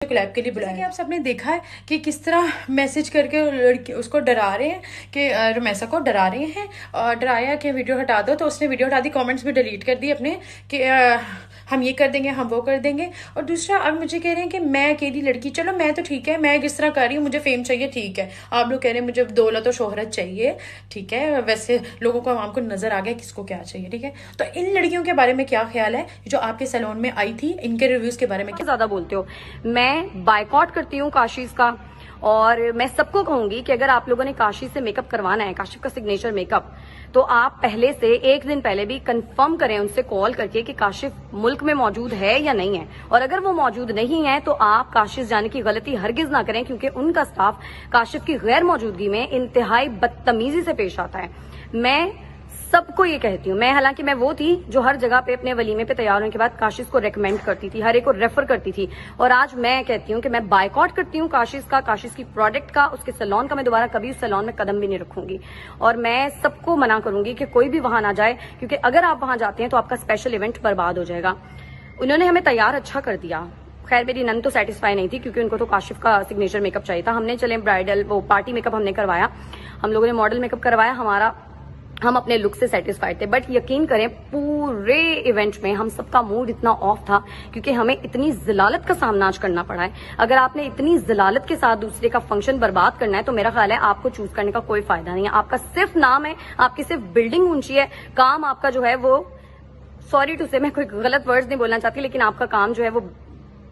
Collab के लिए बुलाया कि आप सबने देखा है कि किस तरह मैसेज करके लड़की उसको डरा रहे हैं कि रमेसा को डरा रहे हैं और डराया कि वीडियो हटा दो, तो उसने वीडियो हटा दी, कमेंट्स भी डिलीट कर दी अपने कि हम ये कर देंगे, हम वो कर देंगे। और दूसरा अब मुझे कह रहे हैं कि मैं अकेली लड़की, चलो मैं तो ठीक है, मैं किस तरह कर रही हूँ, मुझे फेम चाहिए, ठीक है। आप लोग कह रहे हैं मुझे दौलत और शोहरत चाहिए, ठीक है। वैसे लोगों को, आवाम को नजर आ गया किसको क्या चाहिए, ठीक है। तो इन लड़कियों के बारे में क्या ख्याल है जो आपके सैलून में आई थी, इनके रिव्यूज के बारे में क्या? ज्यादा बोलते हो। मैं बायकॉट करती हूँ काशिश का, और मैं सबको कहूंगी कि अगर आप लोगों ने काशिश से मेकअप करवाना है, काशिश का सिग्नेचर मेकअप, तो आप पहले से एक दिन पहले भी कंफर्म करें उनसे कॉल करके कि काशिश मुल्क में मौजूद है या नहीं है। और अगर वो मौजूद नहीं है तो आप काशिश जाने की गलती हरगिज ना करें, क्योंकि उनका स्टाफ काशिश की गैर मौजूदगी में इंतहाई बदतमीजी से पेश आता है। मैं सबको ये कहती हूँ, हालांकि मैं वो थी जो हर जगह पे अपने वलीमे पे तैयार होने के बाद काशिश को रेकमेंड करती थी, हर एक को रेफर करती थी, और आज मैं कहती हूँ कि मैं बायकॉट करती हूँ काशिश का, काशिश की प्रोडक्ट का, उसके सैलून का। मैं दोबारा कभी उस सैलून में कदम भी नहीं रखूंगी, और मैं सबको मना करूंगी कि कोई भी वहां ना जाए, क्योंकि अगर आप वहां जाते हैं तो आपका स्पेशल इवेंट बर्बाद हो जाएगा। उन्होंने हमें तैयार अच्छा कर दिया। खैर मेरी नन तो सेटिस्फाई नहीं थी, क्योंकि उनको तो काशिफ का सिग्नेचर मेकअप चाहिए था। हमने चले ब्राइडल वो पार्टी मेकअप हमने करवाया, हम लोगों ने मॉडल मेकअप करवाया, हम अपने लुक से सेटिस्फाइड थे। बट यकीन करें पूरे इवेंट में हम सबका मूड इतना ऑफ था, क्योंकि हमें इतनी जिलालत का सामना आज करना पड़ा है। अगर आपने इतनी जिलालत के साथ दूसरे का फंक्शन बर्बाद करना है तो मेरा ख्याल है आपको चूज करने का कोई फायदा नहीं है। आपका सिर्फ नाम है, आपकी सिर्फ बिल्डिंग ऊंची है, काम आपका जो है वो, सॉरी टू से, मैं कोई गलत वर्ड्स नहीं बोलना चाहती, लेकिन आपका काम जो है वो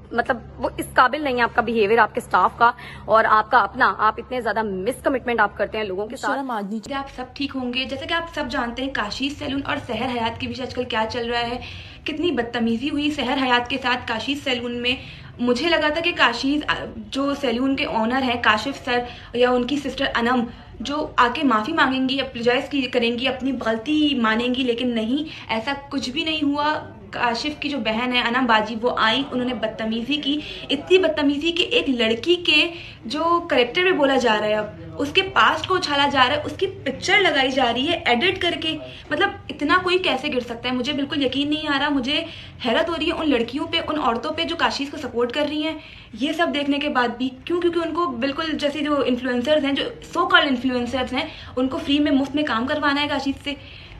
मतलब वो इस काबिल नहीं है, आपका बिहेवियर आपके स्टाफ का और आपका अपना। आप इतने ज्यादा मिस कमिटमेंट आप करते हैं लोगों के साथ। आप सब ठीक होंगे। जैसे कि आप सब जानते हैं काशिश सैलून और सहर हयात के बीच आजकल क्या चल रहा है, कितनी बदतमीजी हुई सहर हयात के साथ काशिश सैलून में। मुझे लगा था कि काशिश जो सैलून के ऑनर हैं काशिफ सर या उनकी सिस्टर अनम, जो आके माफ़ी मांगेंगी, अप्रोजाइज करेंगी, अपनी गलती मानेंगी, लेकिन नहीं, ऐसा कुछ भी नहीं हुआ। काशिफ की जो बहन है अनम बाजी, वो आई, उन्होंने बदतमीजी की, इतनी बदतमीजी कि एक लड़की के जो करेक्टर में बोला जा रहा है, अब उसके पास्ट को उछाला जा रहा है, उसकी पिक्चर लगाई जा रही है एडिट करके। मतलब इतना कोई कैसे गिर सकता है, मुझे बिल्कुल यकीन नहीं आ रहा। मुझे हैरत हो रही है उन लड़कियों पे, उन औरतों पे जो काशिश को सपोर्ट कर रही हैं, ये सब देखने के बाद भी। क्यों? क्योंकि उनको बिल्कुल जैसे जो इन्फ्लुएंसर्स हैं, जो सो कॉल्ड इन्फ्लुएंसर्स हैं, उनको फ्री में मुफ्त में काम करवाना है काशिश से।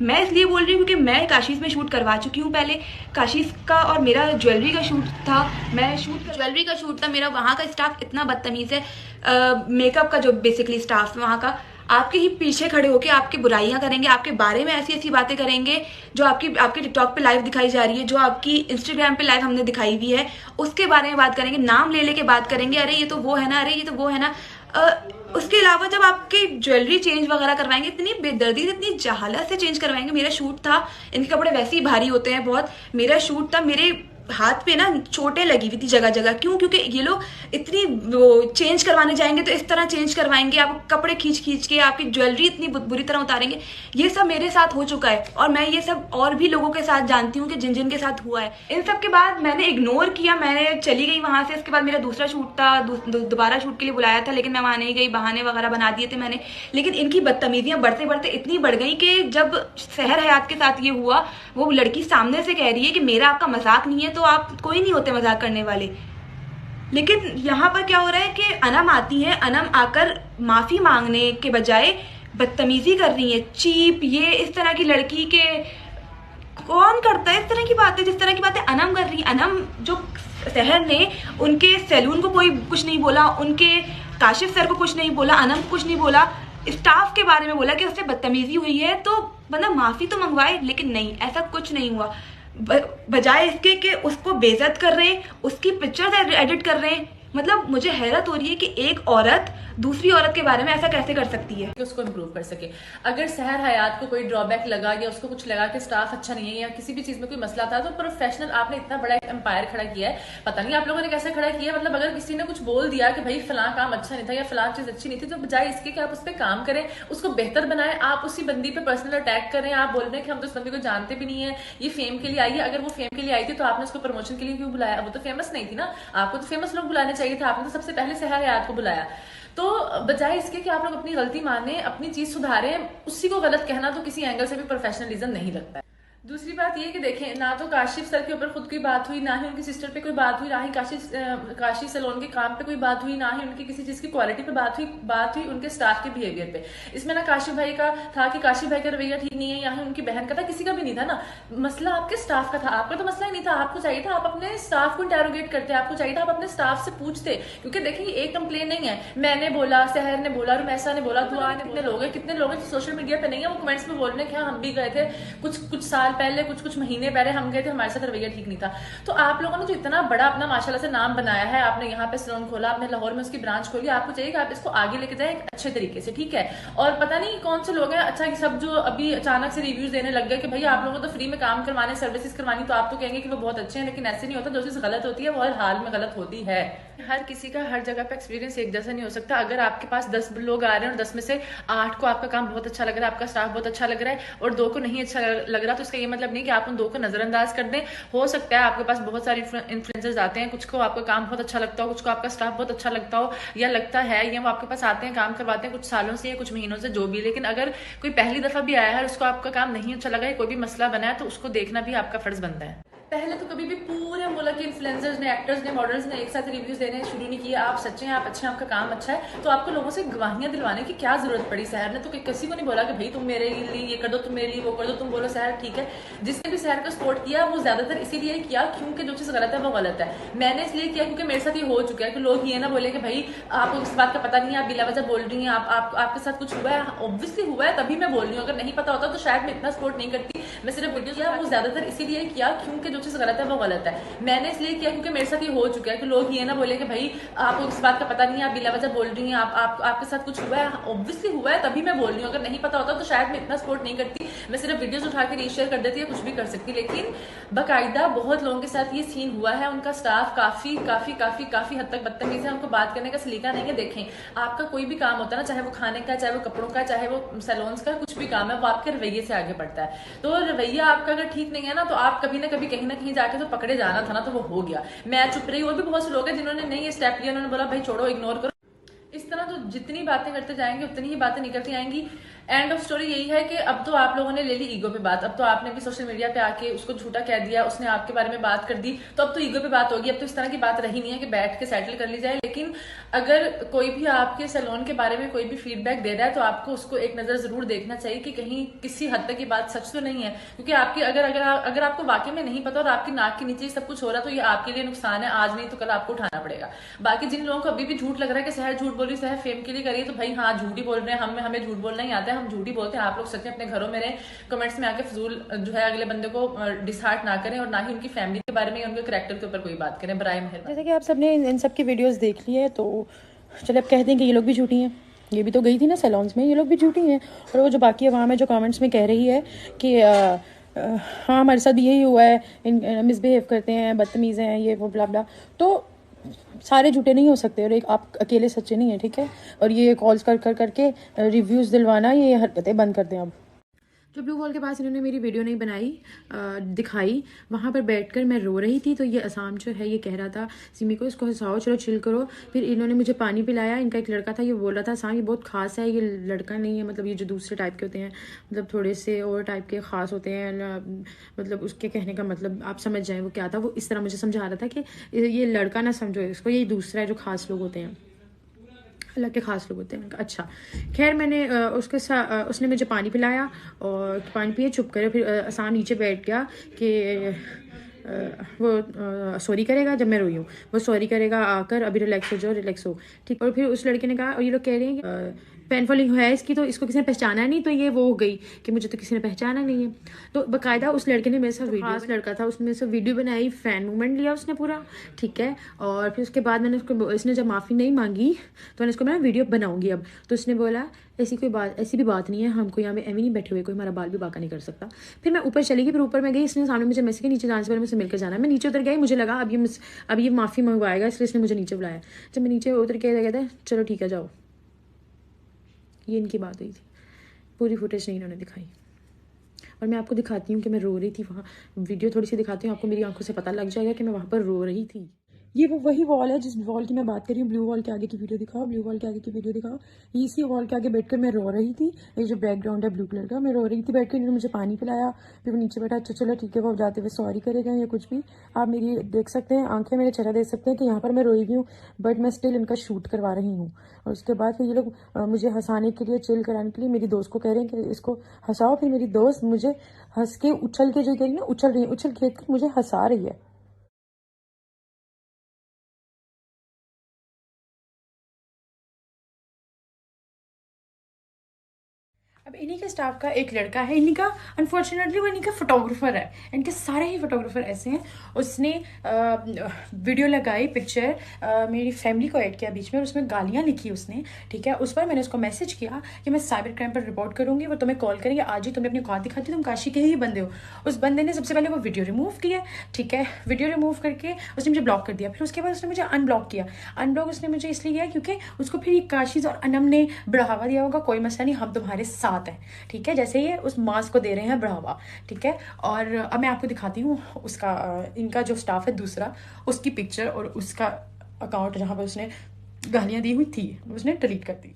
मैं इसलिए बोल रही हूँ क्योंकि मैं काशिश में शूट करवा चुकी हूँ पहले। काशिश का और मेरा ज्वेलरी का शूट था, ज्वेलरी का शूट था मेरा। वहाँ का स्टाफ इतना बदतमीज है, मेकअप का जो बेसिकली स्टाफ है वहाँ का, आपके ही पीछे खड़े होकर आपकी बुराइयां करेंगे, आपके बारे में ऐसी ऐसी बातें करेंगे जो आपके टिकटॉक पे लाइव दिखाई जा रही है, जो आपकी इंस्टाग्राम पे लाइव हमने दिखाई हुई है, उसके बारे में बात करेंगे, नाम ले लेके बात करेंगे, अरे ये तो वो है ना, अरे ये तो वो है ना। उसके अलावा जब आपकी ज्वेलरी चेंज वगैरह करवाएंगे, इतनी बेदर्दी से, इतनी जहालत से चेंज करवाएंगे। मेरा शूट था, इनके कपड़े वैसे ही भारी होते हैं बहुत, मेरा शूट था, मेरे हाथ पे ना चोटें लगी हुई थी जगह जगह। क्यों? क्योंकि ये लोग इतनी वो चेंज करवाने जाएंगे तो इस तरह चेंज करवाएंगे, आपको कपड़े खींच खींच के, आपकी ज्वेलरी इतनी बुरी तरह उतारेंगे। ये सब मेरे साथ हो चुका है, और मैं ये सब और भी लोगों के साथ जानती हूँ कि जिन जिन के साथ हुआ है। इन सब के बाद मैंने इग्नोर किया, मैंने चली गई वहां से। इसके बाद मेरा दूसरा शूट था, दोबारा शूट के लिए बुलाया था, लेकिन मैं वहां नहीं गई, बहाने वगैरह बना दिए थे मैंने। लेकिन इनकी बदतमीजियां बढ़ते बढ़ते इतनी बढ़ गई कि जब सहर हयात के साथ ये हुआ, वो लड़की सामने से कह रही है कि मेरा आपका मजाक नहीं है, तो आप कोई नहीं होते मजाक करने वाले। लेकिन यहाँ पर क्या हो रहा है कि अनम आती है, अनम आकर माफी मांगने के बजाय बदतमीजी कर रही है, चीप। ये इस तरह की लड़की के कौन करता है इस तरह की बातें, जिस तरह की बातें अनम कर रही है। अनम जो सहर ने उनके सैलून को कोई कुछ नहीं बोला, उनके काशिफ सर को कुछ नहीं बोला, अनम को कुछ नहीं बोला, स्टाफ के बारे में बोला कि उससे बदतमीजी हुई है, तो मतलब माफी तो मंगवाए। लेकिन नहीं, ऐसा कुछ नहीं हुआ। बजाय इसके कि उसको बेइज्जत कर रहे हैं, उसकी पिक्चर्स एडिट कर रहे हैं। मतलब मुझे हैरत हो रही है कि एक औरत दूसरी औरत के बारे में ऐसा कैसे कर सकती है, कि उसको इम्प्रूव कर सके। अगर सहर हयात को कोई ड्रॉबैक लगा या उसको कुछ लगा कि स्टाफ अच्छा नहीं है या किसी भी चीज में कोई मसला था, तो प्रोफेशनल आपने इतना बड़ा एक एम्पायर खड़ा किया है, पता नहीं आप लोगों ने कैसे खड़ा किया है। मतलब अगर किसी ने कुछ बोल दिया कि भाई फलां काम अच्छा नहीं था या फलां चीज अच्छी नहीं थी, तो बजाय इसके कि आप उस पर काम करें, उसको बेहतर बनाएं, आप उसी बंदी पे पर्सनल अटैक करें। आप बोल रहे हैं कि हम तो उस बंदी को जानते भी नहीं है, ये फेम के लिए आई है। अगर वो फेम के लिए आई थी तो आपने उसको प्रमोशन के लिए क्यों बुलाया? वो तो फेमस नहीं थी ना, आपको तो फेमस लोग बुलाने चाहिए था, आपने तो सबसे पहले सहर हयात को बुलाया। तो बजाय इसके कि आप लोग अपनी गलती माने, अपनी चीज सुधारें, उसी को गलत कहना तो किसी एंगल से भी प्रोफेशनलिज्म नहीं लगता है। दूसरी बात ये कि देखें, ना तो काशिफ सर के ऊपर खुद कोई बात हुई, ना ही उनकी सिस्टर पे कोई बात हुई, ना ही काशी सैलून के काम पे कोई बात हुई, ना ही उनकी किसी चीज की क्वालिटी पे बात हुई उनके स्टाफ के बिहेवियर पे। इसमें ना काशिफ भाई का था कि काशिफ भाई का रवैया ठीक नहीं है, या उनकी बहन का था, किसी का भी नहीं था ना। मसला आपके स्टाफ का था, आपका तो मसला ही नहीं था। आपको चाहिए था आप अपने स्टाफ को इंटेरोगेट करते, आपको चाहिए था आप अपने स्टाफ से पूछते। क्योंकि देखिए एक कंप्लेन नहीं है, मैंने बोला, सहर ने बोला, रुमैसा ने बोला, दुआ ने, कितने लोग हैं सोशल मीडिया पे नहीं है, वो कमेंट्स में बोल रहे हैं कि हम भी गए थे कुछ साल पहले, कुछ महीने पहले हम गए थे, हमारे साथ रवैया ठीक नहीं था। तो आप लोगों ने जो इतना बड़ा अपना माशाल्लाह से नाम बनाया है, आपने यहाँ पे सैलून खोला, आपने लाहौर में उसकी ब्रांच खोली, आपको चाहिए कि आप इसको आगे लेके जाए अच्छे तरीके से, ठीक है। और पता नहीं कौन से लोग हैं, अच्छा सब जो अभी अचानक से रिव्यूज देने लग गए कि भाई आप लोगों को तो फ्री में काम करवाने, सर्विसेज करवानी, तो आप तो कहेंगे कि वो बहुत अच्छे हैं, लेकिन ऐसे नहीं होता। जो चीज गलत होती है वो हर हाल में गलत होती है। हर किसी का हर जगह पे एक्सपीरियंस एक जैसा नहीं हो सकता। अगर आपके पास 10 लोग आ रहे हैं और 10 में से 8 को आपका काम बहुत अच्छा लग रहा है, आपका स्टाफ बहुत अच्छा लग रहा है, और 2 को नहीं अच्छा लग रहा, तो इसका ये मतलब नहीं कि आप उन 2 को नजरअंदाज कर दें। हो सकता है आपके पास बहुत सारे इन्फ्लुएंसर्स आते हैं, कुछ को आपका काम बहुत अच्छा लगता हो, कुछ को आपका स्टाफ बहुत अच्छा लगता हो, या लगता है, या वो आपके पास आते हैं, काम करवाते हैं कुछ सालों से या कुछ महीनों से, जो भी। लेकिन अगर कोई पहली दफा भी आया है, उसको आपका काम नहीं अच्छा लगा, कोई भी मसला बना है, तो उसको देखना भी आपका फर्ज बनता है। पहले तो कभी भी पूरे मुल्क के इन्फ्लुएंसर्स ने, एक्टर्स ने, मॉडल्स ने एक साथ रिव्यूज देने शुरू नहीं किए। आप सच्चे हैं, आप अच्छे हैं, आपका काम अच्छा है, तो आपको लोगों से गवाहियां दिलवाने की क्या जरूरत पड़ी। सहर ने तो किसी को नहीं बोला कि भाई तुम मेरे लिए ये कर दो, तुम मेरे लिए वो कर दो, तुम बोलो सहर ठीक है। जिसने भी सहर का सपोर्ट किया वो ज्यादातर इसीलिए किया क्योंकि जो चीज गलत है वो गलत है। मैंने इसलिए किया क्योंकि मेरे साथ ये हो चुका है कि लोग ये ना बोले कि भाई आपको इस बात का पता नहीं है, आप बिला वजह बोल रही हैं, आपके साथ कुछ हुआ है। ऑब्वियसली हुआ है, तभी मैं बोल रही हूँ। अगर नहीं पता होता तो शायद मैं इतना सपोर्ट नहीं करती। मैं सिर्फ वीडियो किया, वो ज्यादातर इसीलिए किया क्योंकि जो चीज गलत है वो गलत है। मैंने इसलिए किया क्योंकि मेरे साथ ये हो चुका है कि लोग ये ना बोले कि भाई आपको इस बात का पता नहीं है, आप बिला वजह बोल रही हैं, आपके साथ कुछ हुआ है। ऑब्वियसली हुआ है, तभी मैं बोल रही हूँ। अगर नहीं पता होता तो शायद मैं इतना सपोर्ट नहीं करती, मैं सिर्फ वीडियोस उठा के रीशेयर कर देती है, कुछ भी कर सकती। लेकिन बाकायदा बहुत लोगों के साथ ये सीन हुआ है। उनका स्टाफ काफी काफी काफी काफी हद तक बदतमीज है, उनको बात करने का सलीका नहीं है। देखें, आपका कोई भी काम होता है ना, चाहे वो खाने का, चाहे वो कपड़ों का, चाहे वो सैलून्स का, कुछ भी काम है, वो आपके रवैये से आगे बढ़ता है। तो रवैया आपका अगर ठीक नहीं है ना, तो आप कभी ना कभी कहीं ना कहीं जाके तो पकड़े जाना था ना, तो वो हो गया। मैं चुप रही। और भी बहुत से लोग हैं जिन्होंने नहीं ये स्टेप लिया, उन्होंने बोला भाई छोड़ो, इग्नोर करो। इस तरह तो जितनी बातें करते जाएंगे उतनी ही बातें निकलती आएंगी। एंड ऑफ स्टोरी यही है कि अब तो आप लोगों ने ले ली ईगो पे बात। अब तो आपने भी सोशल मीडिया पे आके उसको झूठा कह दिया, उसने आपके बारे में बात कर दी, तो अब तो ईगो पे बात होगी। अब तो इस तरह की बात रही नहीं है कि बैठ के सेटल कर ली जाए। लेकिन अगर कोई भी आपके सैलून के बारे में कोई भी फीडबैक दे रहा है, तो आपको उसको एक नजर जरूर देखना चाहिए कि कहीं किसी हद तक ये बात सच तो नहीं है। क्योंकि आपकी अगर आपको वाकई में नहीं पता और आपकी नाक के नीचे ही सब कुछ हो रहा, तो ये आपके लिए नुकसान है। आज नहीं तो कल आपको उठाना पड़ेगा। बाकी जिन लोगों को अभी भी झूठ लग रहा है कि सहर झूठ बोल रही, सहर फेम के लिए करिए, तो भाई हाँ झूठ ही बोल रहे हैं। हमें झूठ बोलना ही आता है, हम झूठ ही बोलते हैं। आप लोग सच में अपने घरों में रहें, कमेंट्स में आके फजूल जो है अगले बंदे को डिसहार्ट ना करें, और ना ही उनकी फैमिली के बारे में, उनके करैक्टर के ऊपर कोई बात करें, बराए मेहरबानी। जैसे कि आप सबने इन सब की वीडियोस देख ली है, तो चलिए अब कह दें कि ये लोग भी झूठी हैं। ये भी तो गई थी ना सैलून्स में, ये लोग भी झूठी हैं। और वो जो बाकी अवाम है जो कमेंट्स में कह रही है कि हाँ हमारे साथ भी यही हुआ है, मिसबिहेव करते हैं, बदतमीज़ हैं, ये वो ब्ला ब्ला, तो सारे झूठे नहीं हो सकते और एक आप अकेले सच्चे नहीं हैं, ठीक है। और ये कॉल्स कर करके रिव्यूज़ दिलवाना, ये हरकतें बंद कर दें अब। जो ब्लू वॉल के पास इन्होंने मेरी वीडियो नहीं बनाई, दिखाई, वहाँ पर बैठकर मैं रो रही थी। तो ये असाम जो है ये कह रहा था सिमी को इसको हंसाओ, चलो चिल करो। फिर इन्होंने मुझे पानी पिलाया। इनका एक लड़का था, ये बोल रहा था असाम ये बहुत खास है, ये लड़का नहीं है, मतलब ये जो दूसरे टाइप के होते हैं, मतलब थोड़े से और टाइप के ख़ास होते हैं, मतलब उसके कहने का मतलब आप समझ जाएँ वो क्या था। वो इस तरह मुझे समझा रहा था कि ये लड़का ना समझो इसको, ये दूसरा है जो ख़ास लोग होते हैं, अलग के ख़ास लोग होते हैं। अच्छा खैर, मैंने उसके साथ उसने मुझे पानी पिलाया और पानी पिए चुप करे। फिर आसान नीचे बैठ गया कि वो सॉरी करेगा जब मैं रोई हूँ, वो सॉरी करेगा आकर, अभी रिलैक्स हो जाओ, रिलैक्स हो, ठीक। और फिर उस लड़के ने कहा, और ये लोग कह रहे हैं फैन फॉलोइंग है इसकी, तो इसको किसी ने पहचाना नहीं, तो ये वो हो गई कि मुझे तो किसी ने पहचाना नहीं है। तो बाकायदा उस लड़के ने मेरे साथ वीडियो, लड़का था उसने मेरे साथ वीडियो बनाई, फैन मूवमेंट लिया उसने पूरा, ठीक है। और फिर उसके बाद मैंने उसको, इसने जब माफ़ी नहीं मांगी तो मैंने उसको मैं वीडियो बनाऊंगी अब। तो उसने बोला ऐसी भी बात नहीं है, हमको यहाँ पे एवं नहीं बैठे हुए, कोई हमारा बाल भी बाका नहीं कर सकता। फिर मैं ऊपर चली गई, फिर ऊपर मैं गई, इसने सामने मुझे मैसेज के नीचे जाने से पहले मुझसे मिलकर जाना है। मैं नीचे उतर गई, मुझे लगा अब ये माफ़ी मंगवाएगा, इसलिए इसने मुझे नीचे बुलाया। जब मैं नीचे उतर के कहता है चलो ठीक है जाओ, ये इनकी बात हुई थी। पूरी फुटेज नहीं इन्होंने दिखाई। और मैं आपको दिखाती हूँ कि मैं रो रही थी वहाँ, वीडियो थोड़ी सी दिखाती हूँ आपको, मेरी आंखों से पता लग जाएगा कि मैं वहाँ पर रो रही थी। ये वो वही वॉल है जिस वॉल की मैं बात कर रही हूँ। ब्लू वॉल के आगे की वीडियो दिखाओ, ब्लू वॉल के आगे की वीडियो दिखाओ। इसी वॉल के आगे बैठकर मैं रो रही थी। ये जो बैकग्राउंड है ब्लू कलर का, मैं रो रही थी बैठ कर। इन्होंने मुझे पानी पिलाया, फिर वो नीचे बैठा। अच्छा चलो ठीक है, वो जाते हुए सॉरी करेगा या कुछ भी। आप मेरी देख सकते हैं, आंखें मेरे चेहरा देख सकते हैं कि यहाँ पर मैं रोई हुई हूँ, बट मैं स्टिल इनका शूट करवा रही हूँ। और उसके बाद फिर ये लोग मुझे हंसाने के लिए, चिल कराने के लिए मेरी दोस्त को कह रहे हैं कि इसको हंसाओ। फिर मेरी दोस्त मुझे हंस के उछल के, जो कह रही है ना, उछल रही है, उछल खेल कर मुझे हंसा रही है। अब इन्हीं के स्टाफ का एक लड़का है, इन्हीं का अनफॉर्चुनेटली वो इन्हीं का फोटोग्राफर है। इनके सारे ही फोटोग्राफर ऐसे हैं। उसने वीडियो लगाई, पिक्चर, मेरी फैमिली को ऐड किया बीच में, और उसमें गालियां लिखी उसने। ठीक है, उस पर मैंने उसको मैसेज किया कि मैं साइबर क्राइम पर रिपोर्ट करूंगी, वो तुम्हें कॉल करेंगे, आज ही तुमने अपनी औकात दिखाती, तुम काशी के ही बंदे हो। उस बंदे ने सबसे पहले वो वीडियो रिमूव किया। ठीक है, वीडियो रिमूव करके उसने मुझे ब्लॉक कर दिया। फिर उसके बाद उसने मुझे अनब्लॉक किया। अनब्लॉक उसने मुझे इसलिए किया क्योंकि उसको फिर काशीज और अनम ने बढ़ावा दिया होगा, कोई मसला नहीं, हम तुम्हारे साथ है। ठीक है, जैसे ये उस मास को दे रहे हैं बढ़ावा। ठीक है, और अब मैं आपको दिखाती हूँ उसका, इनका जो स्टाफ है दूसरा, उसकी पिक्चर और उसका अकाउंट जहाँ पर उसने गालियां दी हुई थी उसने डिलीट कर दी।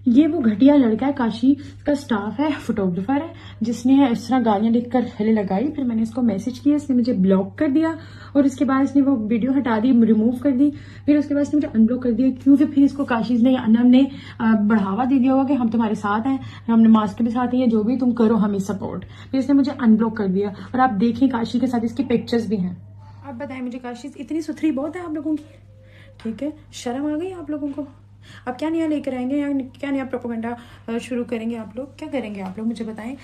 ये वो घटिया लड़का है, काशी का स्टाफ है, फोटोग्राफर है, जिसने इस तरह गालियां लिखकर पहले लगाई। फिर मैंने इसको मैसेज किया, इसने मुझे ब्लॉक कर दिया, और उसके बाद इसने वो वीडियो हटा दी, रिमूव कर दी। फिर उसके बाद इसने मुझे अनब्लॉक कर दिया, क्योंकि फिर इसको काशीज ने या अनम ने बढ़ावा दे दिया होगा कि हम तुम्हारे साथ हैं, हमने मास्क के साथ हैं, जो भी तुम करो हमें सपोर्ट। फिर इसने मुझे अनब्लॉक कर दिया। और आप देखें काशी के साथ इसकी पिक्चर्स भी हैं। आप बताएं मुझे, काशी इतनी सुथरी बहुत है आप लोगों की? ठीक है, शर्म आ गई आप लोगों को? अब क्या नया लेकर आएंगे या क्या नया प्रोपेगेंडा शुरू करेंगे आप लोग? क्या करेंगे आप लोग, मुझे बताएं।